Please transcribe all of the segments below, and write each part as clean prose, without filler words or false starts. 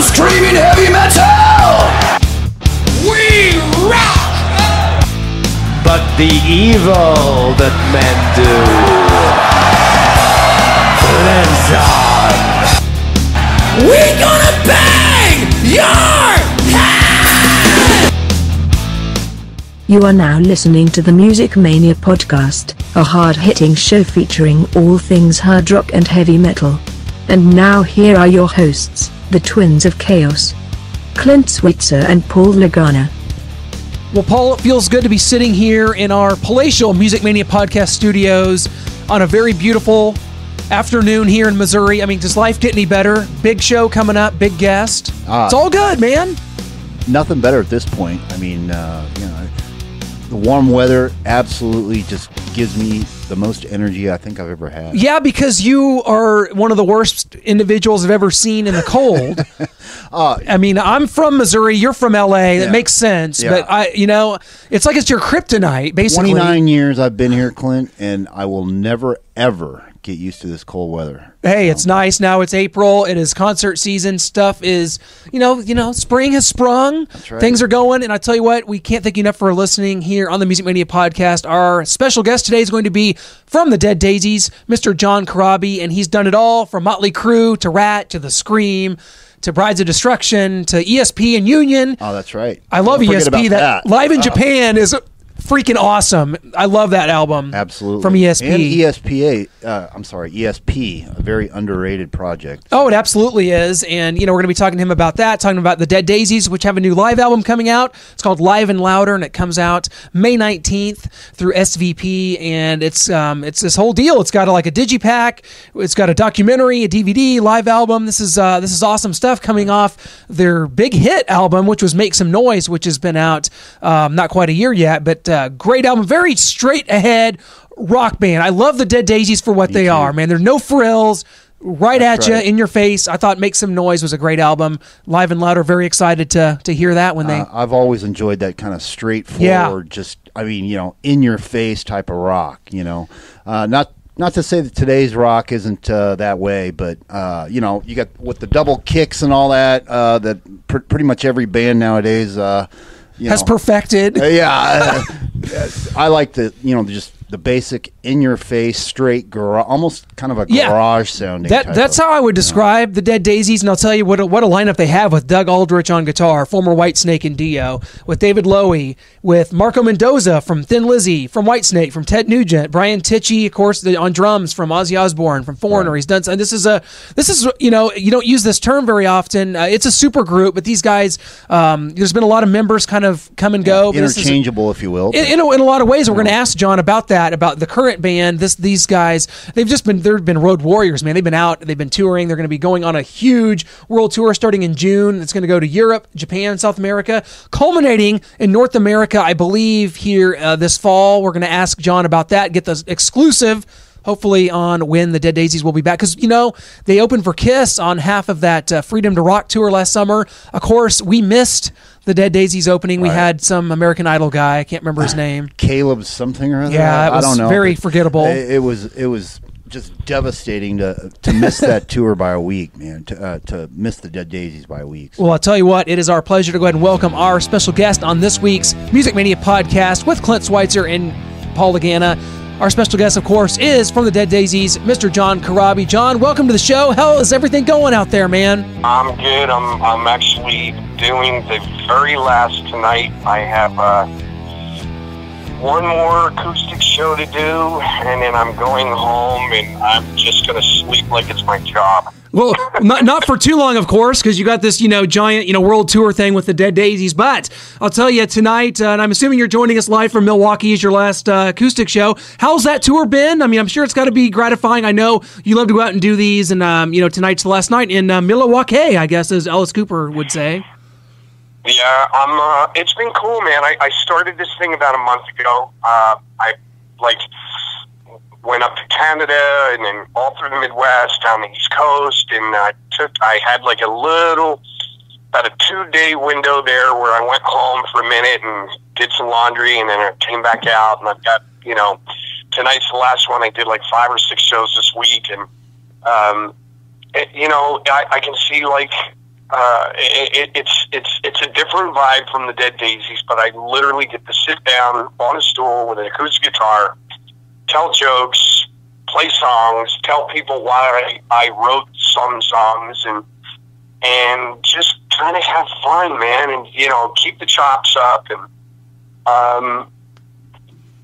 screaming heavy metal! We rock! But the evil that men do lives on. We gonna bang your head! You are now listening to the Music Mania Podcast, a hard-hitting show featuring all things hard rock and heavy metal. And now here are your hosts, the Twins of Chaos, Clint Switzer and Paul Lagana. Well, Paul, it feels good to be sitting here in our palatial Music Mania Podcast studios on a very beautiful afternoon here in Missouri. I mean, does life get any better? Big show coming up, big guest. It's all good, man. Nothing better at this point. I mean, the warm weather absolutely just gives me the most energy I think I've ever had. Yeah, because you are one of the worst individuals I've ever seen in the cold. I mean, I'm from Missouri. You're from L.A. That makes sense. Yeah. But, it's like it's your kryptonite, basically. 29 years I've been here, Clint, and I will never, ever get used to this cold weather. Hey, it's nice. Now it's April. It is concert season. Stuff is, spring has sprung. That's right. Things are going. And I tell you what, we can't thank you enough for listening here on the Music Mania Podcast. Our special guest today is going to be from the Dead Daisies, Mr. John Corabi, and he's done it all from Motley Crue to Ratt to The Scream to Brides of Destruction to ESP and Union. Oh, that's right. I love ESP. That live in Japan is freaking awesome. I love that album. Absolutely. From ESP. And ESP, a very underrated project. Oh, it absolutely is. And, we're going to be talking to him about that, talking about the Dead Daisies, which have a new live album coming out. It's called Live and Louder, and it comes out May 19th through SVP. And it's this whole deal. It's got a digipack. It's got a documentary, a DVD, live album. This is awesome stuff coming off their big hit album, which was Make Some Noise, which has been out not quite a year yet, but great album, very straight ahead rock band. I love the Dead Daisies for what they are, man. There's no frills, That's right. In your face. I thought Make Some Noise was a great album. Live and Louder, very excited to hear that when they... I've always enjoyed that kind of straightforward, in your face type of rock, Not to say that today's rock isn't that way, but, you got with the double kicks and all that, that pretty much every band nowadays... has perfected. I like just the basic in-your-face, straight garage, almost kind of a garage sounding. That's how I would describe the Dead Daisies, and I'll tell you what a lineup they have with Doug Aldrich on guitar, former Whitesnake and Dio, with David Lowy, with Marco Mendoza from Thin Lizzy, from Whitesnake, from Ted Nugent, Brian Tichy, of course, on drums from Ozzy Osbourne, from Foreigner. Right. He's done. And this is you don't use this term very often. It's a super group, but these guys, there's been a lot of members kind of come and go. Interchangeable, if you will. In a lot of ways, we're going to ask John about that, about the current band. These guys, they've been road warriors, man. They've been out, they've been touring. They're going to be going on a huge world tour starting in June. It's going to go to Europe, Japan, South America, culminating in North America, I believe, here this fall. We're going to ask John about that, get the exclusive, hopefully, on when the Dead Daisies will be back. Because, they opened for Kiss on half of that Freedom to Rock tour last summer. Of course, we missed the Dead Daisies opening. We had some American Idol guy. I can't remember his name. Caleb something or other. Yeah, I don't know. Very forgettable. It was just devastating to miss that tour by a week, man. To miss the Dead Daisies by a week. So. Well, I'll tell you what. It is our pleasure to go ahead and welcome our special guest on this week's Music Mania Podcast with Clint Switzer and Paul Lagana. Our special guest, of course, is from the Dead Daisies, Mr. John Corabi. John, welcome to the show. How is everything going out there, man? I'm good. I'm actually doing the very last tonight. I have one more acoustic show to do, and then I'm going home, and I'm just going to sleep like it's my job. Well, not for too long, of course, because you got this, giant, world tour thing with the Dead Daisies. But I'll tell you tonight, and I'm assuming you're joining us live from Milwaukee as your last acoustic show. How's that tour been? I mean, I'm sure it's got to be gratifying. I know you love to go out and do these, and tonight's the last night in Milwaukee, I guess, as Alice Cooper would say. Yeah, it's been cool, man. I started this thing about a month ago. I went up to Canada and then all through the Midwest, down the East Coast, and I had like about a 2-day window there where I went home for a minute and did some laundry, and then I came back out, and I've got, tonight's the last one. I did like 5 or 6 shows this week, and, I can see like It's a different vibe from the Dead Daisies, but I literally get to sit down on a stool with an acoustic guitar, tell jokes, play songs, tell people why I wrote some songs, and just kind of have fun, man, and, you know, keep the chops up, and,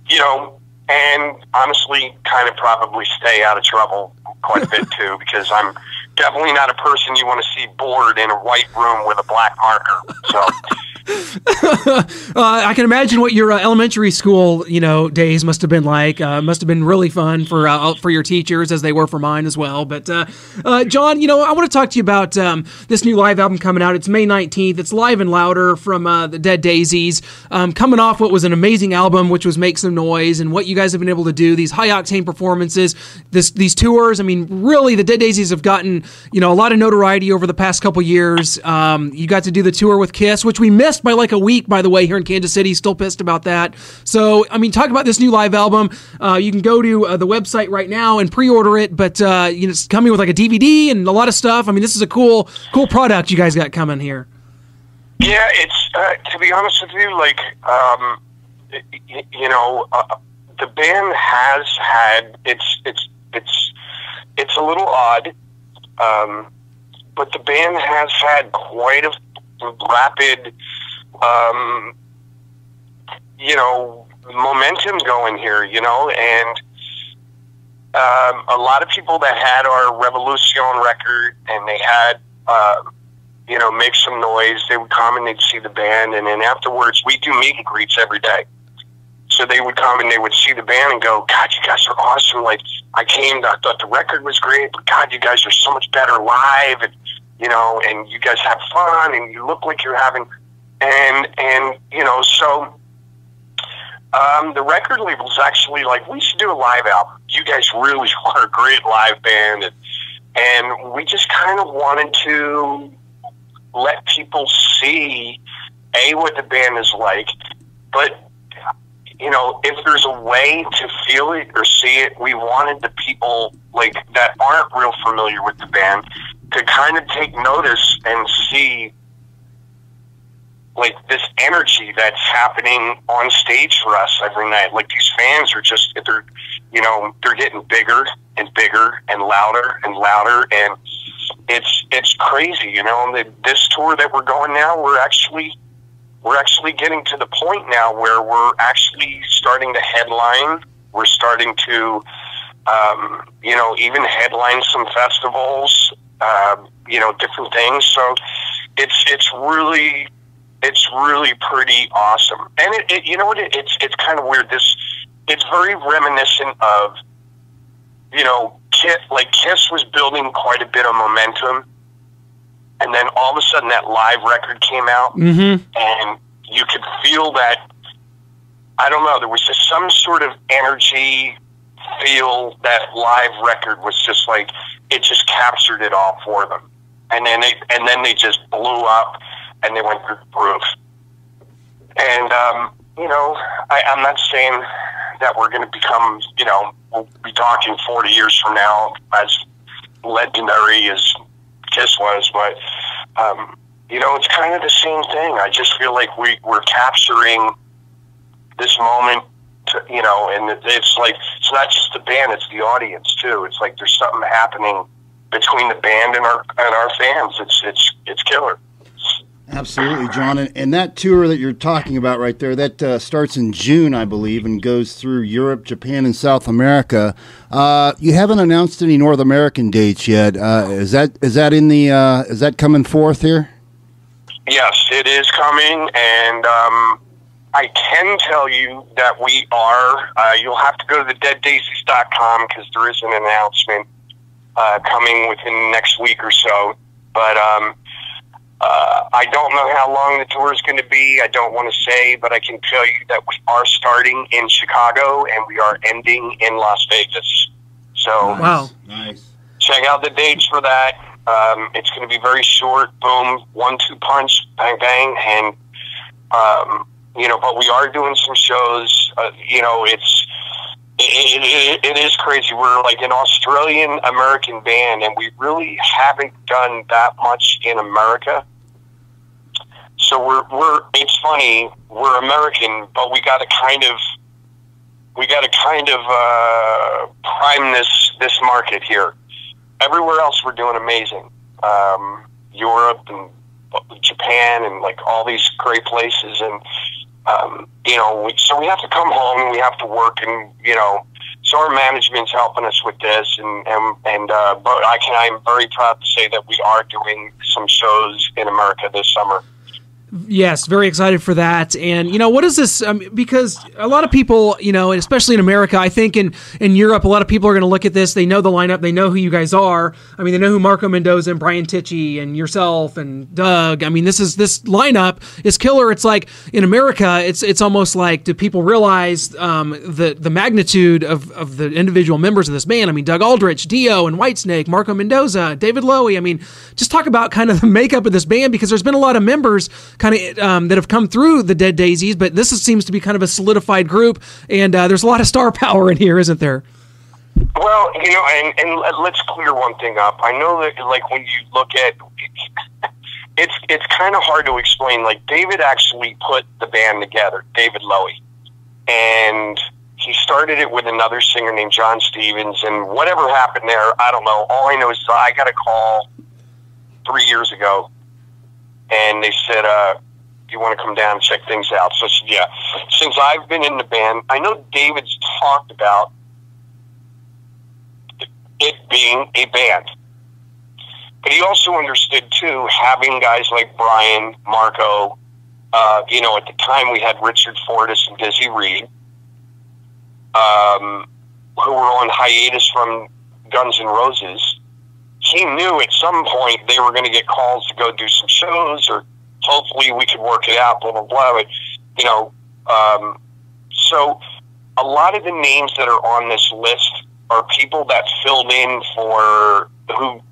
you know, and honestly kind of probably stay out of trouble quite a bit, too, because I'm definitely not a person you want to see bored in a white room with a black marker, so... I can imagine what your elementary school, you know, days must have been like. Must have been really fun for your teachers, as they were for mine as well. But John, you know, I want to talk to you about this new live album coming out. It's May 19th. It's Live and Louder from the Dead Daisies. Coming off what was an amazing album, which was Make Some Noise, and what you guys have been able to do, these high octane performances, these tours. I mean, really, the Dead Daisies have gotten, you know, a lot of notoriety over the past couple years. You got to do the tour with Kiss, which we missed by like a week, by the way, here in Kansas City. Still pissed about that. So, I mean, talk about this new live album. You can go to the website right now and pre-order it, but you know, it's coming with like a DVD and a lot of stuff. I mean, this is a cool product you guys got coming here. Yeah, it's to be honest with you, like you know, the band has had it's a little odd, but the band has had quite a rapid, you know, momentum going here, you know, and a lot of people that had our Revolution record and they had, you know, Make Some Noise, they would come and they'd see the band, and then afterwards we do meet and greets every day. So they would come and they would see the band and go, God, you guys are awesome. Like, I thought the record was great, but God, you guys are so much better live, and you know, and you guys have fun, and you look like you're having, and you know, so the record label's actually like, we should do a live album. You guys really are a great live band, and we just kind of wanted to let people see, A, what the band is like, but, you know, if there's a way to feel it or see it, we wanted the people, like, that aren't real familiar with the band to kind of take notice and see, like, this energy that's happening on stage for us every night. Like, these fans are just, they're, you know, they're getting bigger and bigger and louder, and it's crazy, you know. And this tour that we're going now, we're actually getting to the point now where we're actually starting to headline. We're starting to, you know, even headline some festivals, you know, different things. So it's really pretty awesome. And it you know what, it's kind of weird. It's very reminiscent of, you know, Kiss was building quite a bit of momentum, and then all of a sudden that live record came out, and you could feel that, I don't know, there was just some sort of energy feel. That live record was just like, it just captured it all for them. And then they just blew up, and they went through the roof. And, you know, I'm not saying that we're going to become, you know, we'll be talking 40 years from now as legendary as Kiss was, but, you know, it's kind of the same thing. I just feel like we're capturing this moment, you know, and it's like, it's not just the band, it's the audience too. It's like there's something happening between the band and our fans. It's killer. Absolutely, John. And that tour that you're talking about right there, that starts in June, I believe, and goes through Europe, Japan, and South America. You haven't announced any North American dates yet. Is that coming forth here? Yes, it is coming, and I can tell you that we are. You'll have to go to the deaddaisies.com because there is an announcement coming within the next week or so. But I don't know how long the tour is going to be. I don't want to say, but I can tell you that we are starting in Chicago and we are ending in Las Vegas. So, nice. Check out the dates for that. It's going to be very short. Boom, 1-2 punch, bang bang, and you know. But we are doing some shows. You know, it's It is crazy. We're like an Australian-American band, and we really haven't done that much in America. So it's funny, we're American, but we got to kind of prime this market here. Everywhere else we're doing amazing. Europe and Japan and like all these great places, and so we have to come home and we have to work, and so our management's helping us with this, but I'm very proud to say that we are doing some shows in America this summer. Yes, very excited for that. And, what is this? Because a lot of people, especially in America, I think in Europe, a lot of people are going to look at this. They know the lineup. They know who you guys are. I mean, they know who Marco Mendoza and Brian Tichy and yourself and Doug. I mean, this lineup is killer. It's like in America, it's almost like, do people realize the magnitude of the individual members of this band? I mean, Doug Aldrich, Dio and Whitesnake, Marco Mendoza, David Lowy. I mean, just talk about kind of the makeup of this band, because there's been a lot of members kind of that have come through the Dead Daisies, but this seems to be kind of a solidified group, and there's a lot of star power in here, isn't there? Well, and let's clear one thing up. I know that, like, when you look at it's kind of hard to explain. Like, David actually put the band together, David Lowy, and he started it with another singer named John Stevens, and whatever happened there, I don't know. All I know is I got a call 3 years ago, and they said, do you want to come down and check things out? So I said, yeah. Since I've been in the band, I know David's talked about it being a band. But he also understood, too, having guys like Brian, Marco, at the time we had Richard Fortus and Dizzy Reed, who were on hiatus from Guns N' Roses. He knew at some point they were going to get calls to go do some shows, or hopefully we could work it out, blah, blah, blah. But, so a lot of the names that are on this list are people that filled in for who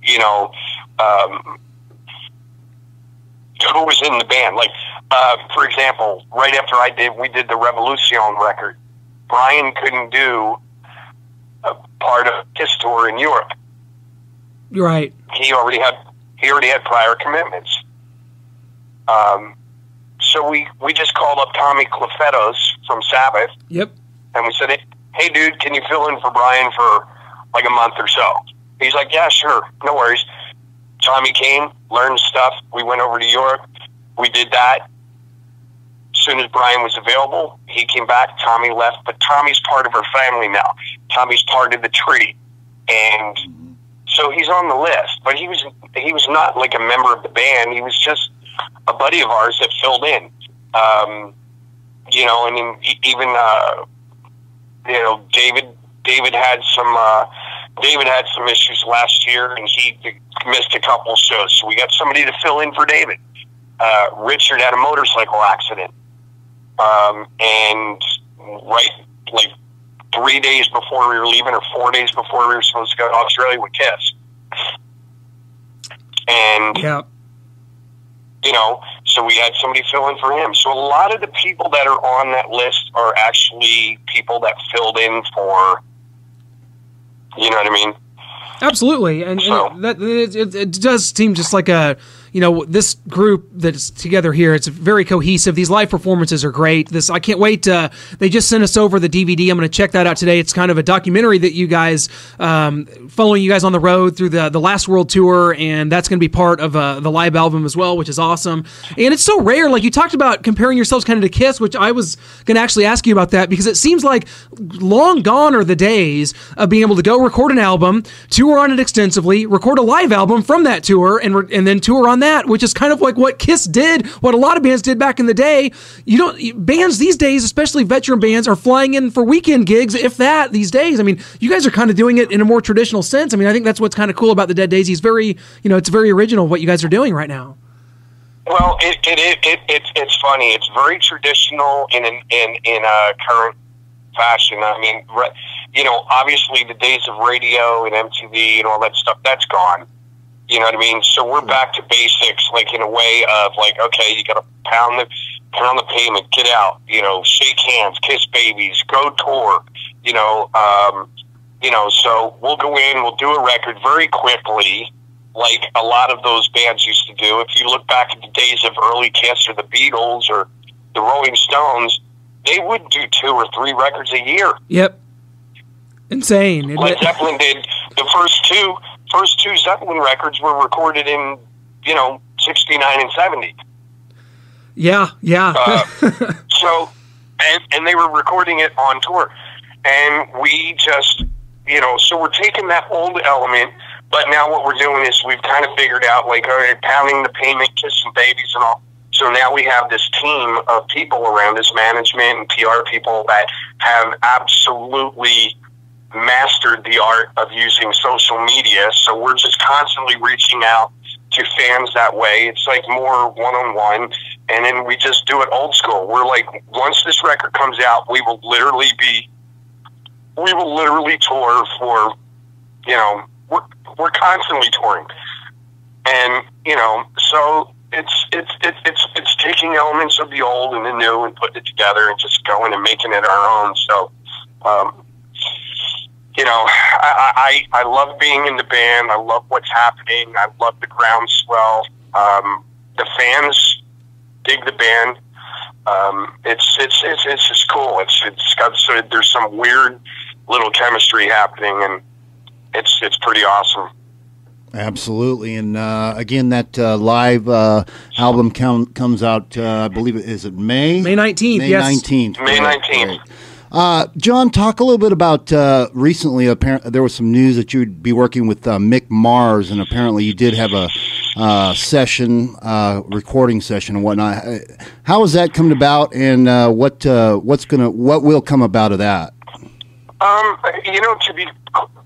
was in the band. Like, for example, right after we did the Revolution record, Brian couldn't do a part of his tour in Europe. You're right. He already had prior commitments. So we just called up Tommy Clufetos from Sabbath. Yep. And we said, hey, dude, can you fill in for Brian for like a month or so? He's like, yeah, sure, no worries. Tommy came, learned stuff. We went over to Europe. We did that. As soon as Brian was available, he came back. Tommy left, but Tommy's part of our family now. Tommy's part of the tree, and so he's on the list. But he was not like a member of the band. He was just a buddy of ours that filled in. And then even David had some issues last year, and he missed a couple shows. So we got somebody to fill in for David. Richard had a motorcycle accident, and right, like 3 days before we were leaving, or 4 days before we were supposed to go to Australia with Kiss. And yeah. So we had somebody fill in for him. So a lot of the people that are on that list are actually people that filled in for, you know what I mean? Absolutely. And it does seem just like this group that's together here, it's very cohesive. These live performances are great. I can't wait. They just sent us over the DVD. I'm going to check that out today. It's kind of a documentary that you guys, following you guys on the road through the Last World Tour, and that's going to be part of the live album as well, which is awesome. And it's so rare. Like, you talked about comparing yourselves kind of to Kiss, which I was going to actually ask you about that, because it seems like long gone are the days of being able to go record an album, tour on it extensively, record a live album from that tour, and then tour on that, which is kind of like what Kiss did, what a lot of bands did back in the day. Bands these days, especially veteran bands, are flying in for weekend gigs, if that, these days. I mean, you guys are kind of doing it in a more traditional sense. I mean, I think that's what's kind of cool about the Dead Daisies. It's very original what you guys are doing right now. Well, it's funny. It's very traditional in a current fashion. I mean, obviously the days of radio and MTV and all that stuff, that's gone. You know what I mean? So we're back to basics, like in a way of like, okay, you got to pound Pound the Pavement, Get Out, you know, Shake Hands, Kiss Babies, Go Tour, you know, so we'll go in, we'll do a record very quickly, like a lot of those bands used to do. If you look back at the days of early Kiss or the Beatles or the Rolling Stones, they would do 2 or 3 records a year. Yep. Insane. Led Zeppelin did the first two Zeppelin records were recorded in, you know, 69 and 70. Yeah. So, and they were recording it on tour. And we just, you know, so we're taking that old element, but now what we're doing is we've kind of figured out, like, all right, Pounding the Pavement, Kissing Babies and all. So now we have this team of people around us, management and PR people, that have absolutely mastered the art of using social media. So we're just constantly reaching out to fans that way. It's like more one-on-one, and then we just do it old school. We're like, once this record comes out, we will literally tour for, you know, we're constantly touring. And, you know, so it's taking elements of the old and the new and putting it together and just going and making it our own. So, you know, I love being in the band. I love what's happening. I love the groundswell. The fans dig the band. It's just cool. It's got, so there's some weird little chemistry happening, and it's pretty awesome. Absolutely. And again, that live album comes out, I believe is it May? May 19th, May yes. 19th. May 19th. Right. John, talk a little bit about recently, apparently there was some news that you'd be working with Mick Mars, and apparently you did have a session, recording session and whatnot. How has that come about, and what will come about of that? You know, to be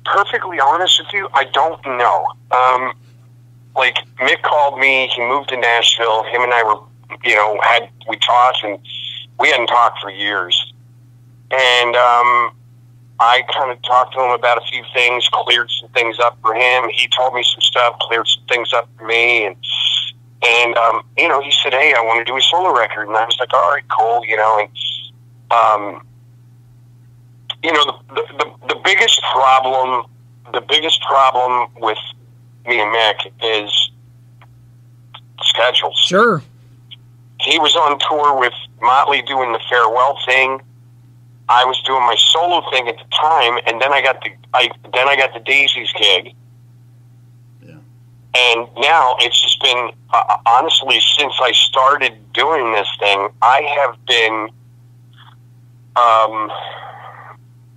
perfectly honest with you, I don't know. Like, Mick called me, he moved to Nashville, him and I were, you know, we talked, and we hadn't talked for years. And I kind of talked to him about a few things, cleared some things up for him. He told me some stuff, cleared some things up for me. And you know, he said, hey, I want to do a solo record. And I was like, all right, cool, you know. And, you know, the biggest problem with me and Mick is schedules. Sure. He was on tour with Motley doing the farewell thing. I was doing my solo thing at the time, and then I got the Daisies gig. Yeah. And now it's just been, honestly, since I started doing this thing, I have been,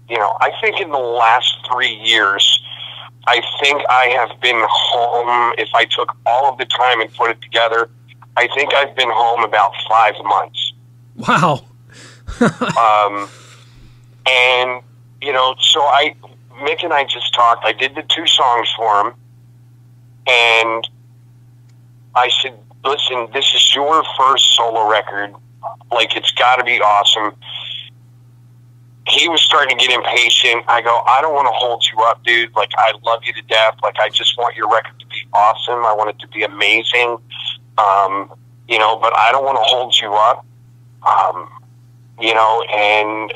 you know, I think in the last 3 years, I think I have been home, if I took all of the time and put it together, I think I've been home about 5 months. Wow. And, you know, so Mick and I just talked. I did the 2 songs for him, and I said, listen, this is your first solo record. Like, it's got to be awesome. He was starting to get impatient. I go, I don't want to hold you up, dude. Like, I love you to death. Like, I just want your record to be awesome. I want it to be amazing. You know, but I don't want to hold you up. You know, and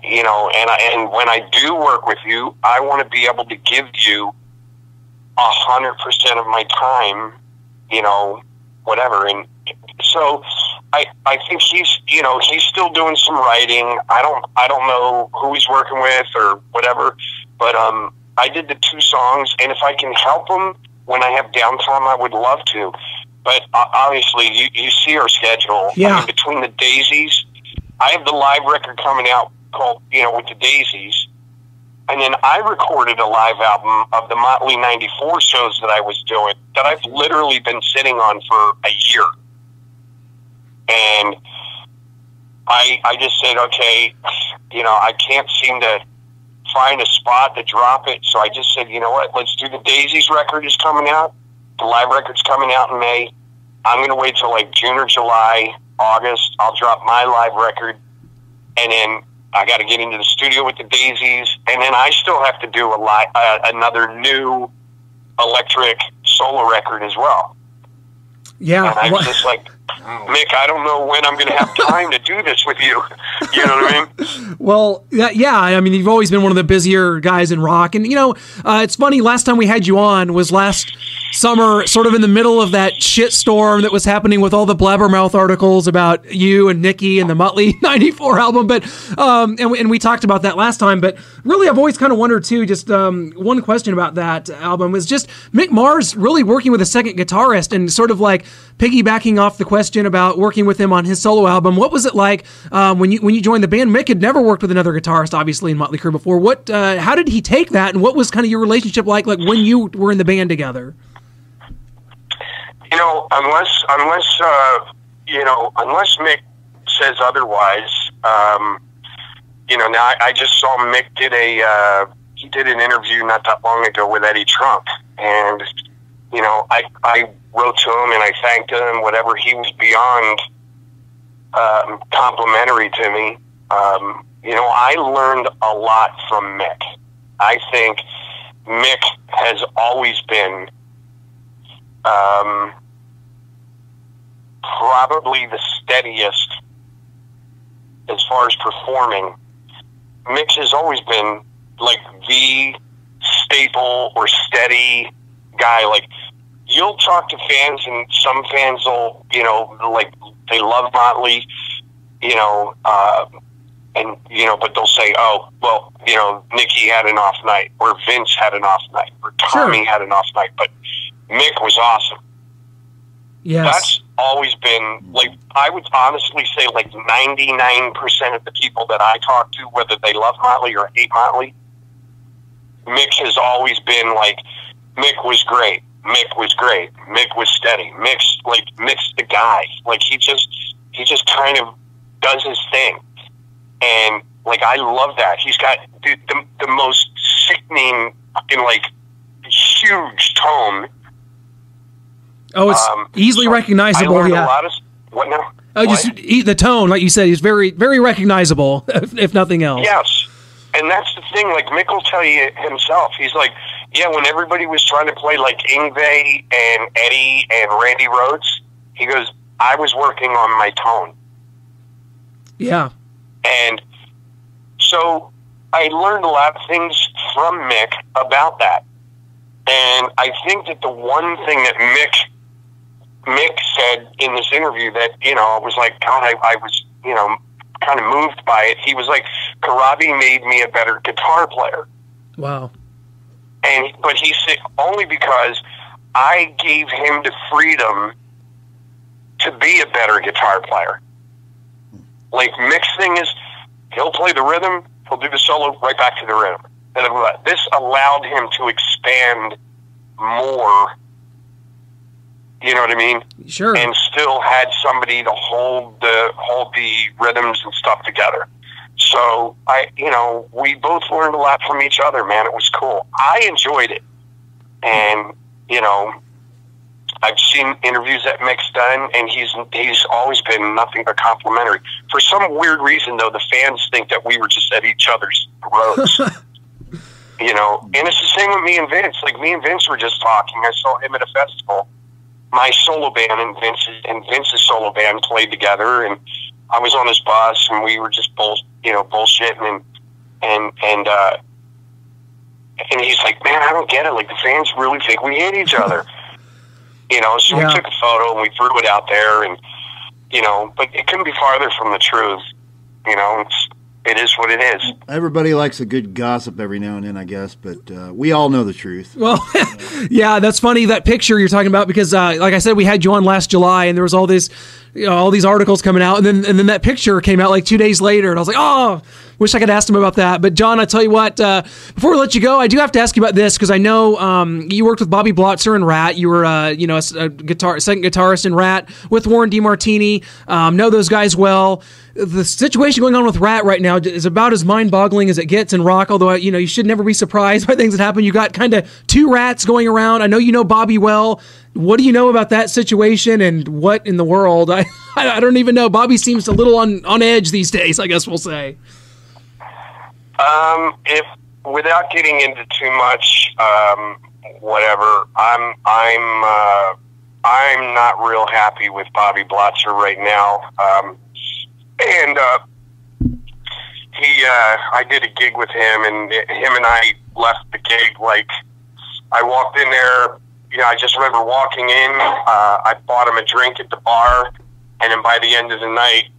you know, and when I do work with you, I want to be able to give you 100% of my time, you know, whatever. And so I think he's, you know, he's still doing some writing. I don't know who he's working with or whatever, but I did the 2 songs, and if I can help him when I have downtime, I would love to. But obviously, you see our schedule. Yeah. I mean, between the Daisies, I have the live record coming out called, you know, with the Daisies. And then I recorded a live album of the Motley 94 shows that I was doing that I've literally been sitting on for a year. And I just said, okay, you know, I can't seem to find a spot to drop it. So I just said, you know what, let's do the Daisies record is coming out. The live record's coming out in May. I'm going to wait till like June or July, August. I'll drop my live record, and then I got to get into the studio with the Daisies, and then I still have to do another new electric solo record as well. Yeah. And I was just like, Mick, I don't know when I'm going to have time to do this with you. You know what I mean? Well, yeah. I mean, you've always been one of the busier guys in rock. And, it's funny, last time we had you on was last summer, sort of in the middle of that shit storm that was happening with all the blabbermouth articles about you and Nikki and the Motley 94 album. But, and we talked about that last time. But really, I've always kind of wondered, too, just one question about that album was just Mick Mars really working with a second guitarist and sort of like piggybacking off the question about working with him on his solo album. What was it like when you joined the band? Mick had never worked with another guitarist, obviously, in Motley Crue before. How did he take that, and what was kind of your relationship like when you were in the band together? Unless Mick says otherwise, now I just saw Mick he did an interview not that long ago with Eddie Trump, and I wrote to him and I thanked him. Whatever, he was beyond complimentary to me. I learned a lot from Mick. I think Mick has always been probably the steadiest as far as performing. Mick has always been like the staple or steady guy. Like, you'll talk to fans and some fans will, like they love Motley, but they'll say, oh, well, Nikki had an off night, or Vince had an off night, or Tommy had an off night, but Mick was awesome. Yes. That's always been, like, I would honestly say like 99% of the people that I talk to, whether they love Motley or hate Motley, Mick has always been like, Mick was great. Mick was great. Mick was steady. Mick's the guy. Like, he just kind of does his thing. And, like, I love that. He's got the most sickening, fucking, like, huge tone. Oh, it's easily recognizable. I learned a lot of... What now? Just the tone, like you said, is very, very recognizable, if nothing else. Yes. And that's the thing. Like, Mick will tell you himself. He's like, yeah, when everybody was trying to play like Yngwie and Eddie and Randy Rhoads, he goes, I was working on my tone. Yeah. And so I learned a lot of things from Mick about that. And I think that the one thing that Mick said in this interview that, was like, God, I was, kind of moved by it. He was like, Corabi made me a better guitar player. Wow. But he said, only because I gave him the freedom to be a better guitar player. Like, Mick's thing is, he'll play the rhythm, he'll do the solo, right back to the rhythm. And this allowed him to expand more, you know what I mean? Sure. And still had somebody to hold the rhythms and stuff together. So we both learned a lot from each other, man. It was cool. I enjoyed it. And, I've seen interviews that Mick's done, and he's always been nothing but complimentary. For some weird reason, though, the fans think that we were just at each other's throats. And it's the same with me and Vince. Like, me and Vince were just talking. I saw him at a festival. My solo band and Vince's solo band played together, and I was on his bus, and we were just bullshitting, and he's like, man, I don't get it. Like, the fans really think we hate each other. So we took a photo and we threw it out there, and, but it couldn't be farther from the truth. It is what it is. Everybody likes a good gossip every now and then, I guess, but we all know the truth. Well, yeah, that's funny, that picture you're talking about, because like I said, we had you on last July, and there was all these articles coming out, and then that picture came out like 2 days later, and I was like, oh, wish I could ask him about that. But John, I tell you what, before we let you go, I do have to ask you about this, because I know you worked with Bobby Blotzer and Ratt. You were a second guitarist in Ratt with Warren DeMartini. Know those guys well. The situation going on with Ratt right now is about as mind-boggling as it gets in rock, although, you should never be surprised by things that happen. You got kind of two Ratts going around. I know you know Bobby well. What do you know about that situation, and what in the world? I don't even know. Bobby seems a little on edge these days, I guess we'll say. If without getting into too much, whatever, I'm I'm not real happy with Bobby Blotzer right now. I did a gig with him, and him and I left the gig like, I walked in there, I just remember walking in, I bought him a drink at the bar, and then by the end of the night,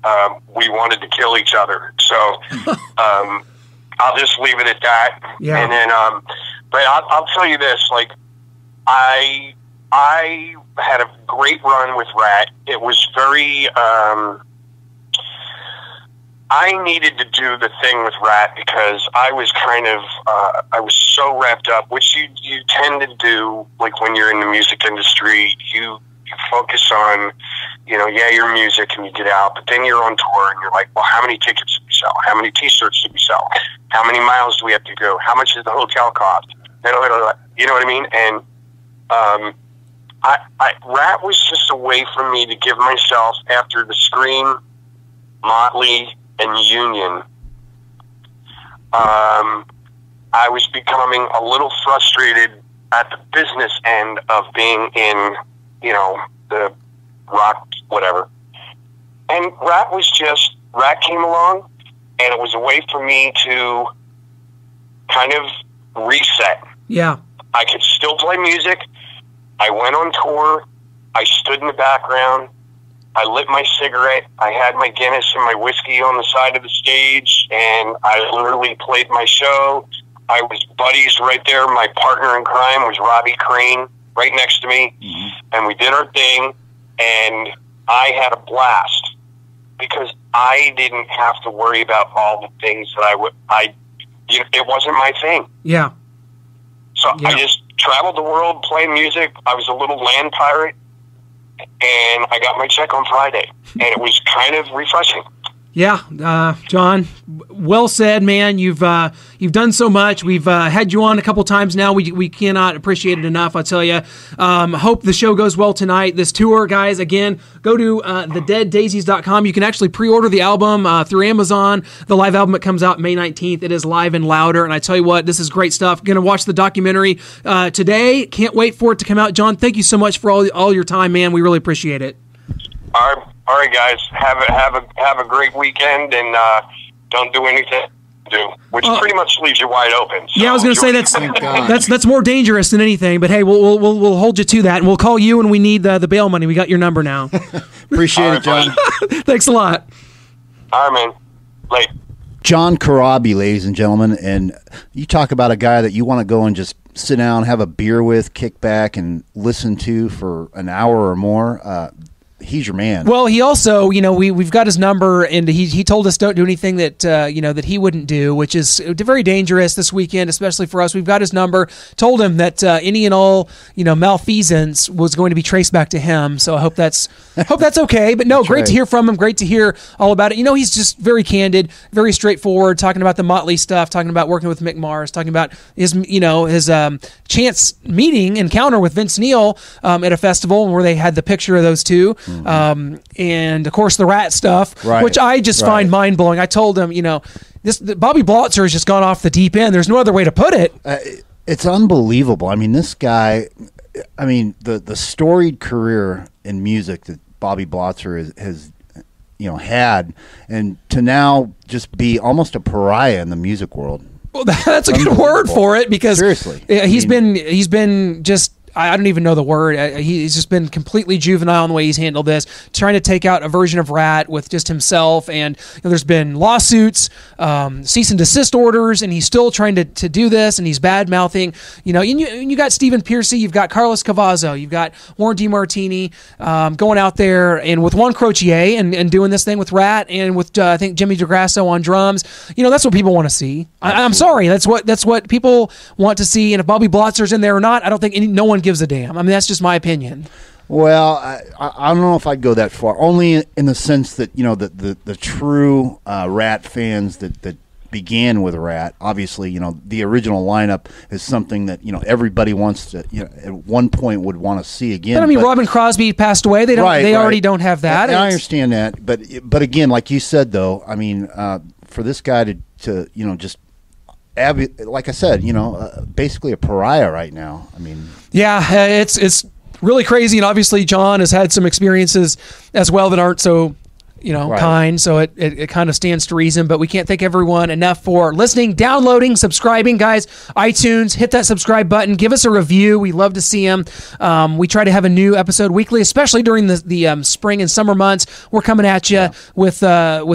we wanted to kill each other. So I'll just leave it at that. Yeah. And then, but I'll tell you this, like, I had a great run with Ratt. It was very, I needed to do the thing with Ratt because I was kind of, I was so wrapped up, which you tend to do, like when you're in the music industry, you focus on, your music and you get out, but then you're on tour and you're like, well, how many tickets did we sell? How many t-shirts did we sell? How many miles do we have to go? How much does the hotel cost? You know what I mean? And, Ratt was just a way for me to give myself, after the Scream, Motley, and Union, I was becoming a little frustrated at the business end of being in, the rock, whatever. And Ratt came along, and it was a way for me to kind of reset. Yeah. I could still play music. I went on tour. I stood in the background. I lit my cigarette. I had my Guinness and my whiskey on the side of the stage, and I literally played my show. I was buddies right there. My partner in crime was Robbie Crane right next to me, and we did our thing, and I had a blast because I didn't have to worry about all the things that it wasn't my thing. Yeah. So I just traveled the world playing music. I was a little land pirate. And I got my check on Friday, and it was kind of refreshing. Yeah, John, well said, man. You've done so much. We've had you on a couple times now. We cannot appreciate it enough, I'll tell you. Hope the show goes well tonight. This tour, guys, again, go to thedeaddaisies.com. You can actually pre-order the album through Amazon. The live album, it comes out May 19th. It is Live and Louder, and I tell you what, this is great stuff. Going to watch the documentary today. Can't wait for it to come out. John, thank you so much for all your time, man. We really appreciate it. All right, guys. Have a great weekend, and don't do anything to do, which pretty much leaves you wide open. So yeah, I was going to say that's more dangerous than anything. But hey, we'll hold you to that, and we'll call you when we need the bail money. We got your number now. Appreciate it, John. Thanks a lot. All right, man. Late. John Corabi, ladies and gentlemen, and you talk about a guy that you want to go and just sit down, have a beer with, kick back, and listen to for an hour or more. He's your man. Well, he also, we've got his number, and he told us don't do anything that that he wouldn't do, which is very dangerous this weekend, especially for us. We've got his number. Told him that any and all malfeasance was going to be traced back to him. So I hope that's okay. But no, great to hear from him. Great to hear all about it. He's just very candid, very straightforward, talking about the Motley stuff, talking about working with Mick Mars, talking about his chance encounter with Vince Neil at a festival where they had the picture of those two. And of course the Ratt stuff, which I just find mind blowing. I told him, Bobby Blotzer has just gone off the deep end. There's no other way to put it. It's unbelievable. I mean, this guy. I mean, the storied career in music that Bobby Blotzer has had, and to now just be almost a pariah in the music world. Well, that's a good word for it, because seriously, he's been just. I don't even know the word. He's just been completely juvenile in the way he's handled this, trying to take out a version of Ratt with just himself. And there's been lawsuits, cease and desist orders, and he's still trying to do this, and he's bad-mouthing. And you got Stephen Pearcy, you've got Carlos Cavazo, you've got Warren DeMartini going out there and with Juan Crochier and doing this thing with Ratt, and with I think Jimmy DeGrasso on drums. That's what people want to see. I'm sorry, that's what people want to see. And if Bobby Blotzer's in there or not, I don't think no one gives a damn. I mean, that's just my opinion. Well, I don't know if I'd go that far. Only in the sense that the true Ratt fans that began with Ratt. Obviously, the original lineup is something that everybody wants to at one point would want to see again. But I mean, Robin Crosby passed away. They don't. They already don't have that. And I understand that, but again, like you said, though, I mean, for this guy to just. Like I said, basically a pariah right now. I mean, yeah, it's really crazy. And obviously John has had some experiences as well that aren't so, kind. So it kind of stands to reason, but we can't thank everyone enough for listening, downloading, subscribing, guys. iTunes, hit that subscribe button, give us a review. We love to see them. We try to have a new episode weekly, especially during the spring and summer months. We're coming at you with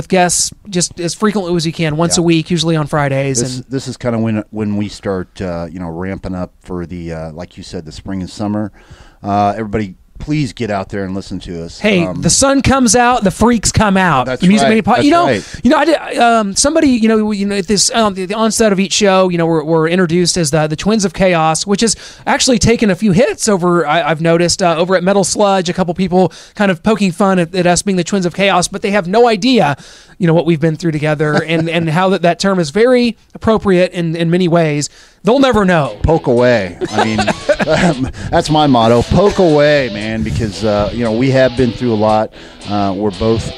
guests just as frequently as we can, once a week, usually on Fridays. This is kind of when we start, ramping up for the, like you said, the spring and summer. Everybody, please get out there and listen to us. Hey, the sun comes out, the freaks come out. That's the Music right. Mania Right. I did. Somebody, at this the onset of each show, we're introduced as the Twins of Chaos, which has actually taken a few hits over. I've noticed over at Metal Sludge, a couple people kind of poking fun at us being the Twins of Chaos, but they have no idea, what we've been through together, and how that term is very appropriate in many ways. They'll never know. Poke away. I mean, that's my motto. Poke away, man, because, we have been through a lot. We're both,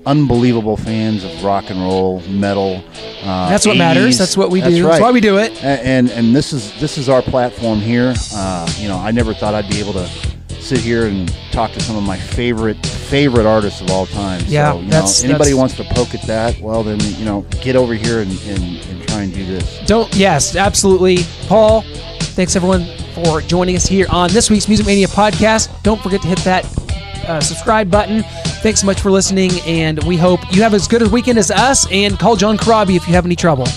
unbelievable fans of rock and roll, metal. That's what 80s. matters. That's what we do. That's right. That's why we do it. And this is our platform here. I never thought I'd be able to sit here and talk to some of my favorite artists of all time. Yeah, so, anybody wants to poke at that, well, then, get over here and try and do this. Yes, absolutely. Paul, thanks everyone for joining us here on this week's Music Mania podcast. Don't forget to hit that subscribe button. Thanks so much for listening, and we hope you have as good a weekend as us, and call John Corabi if you have any trouble.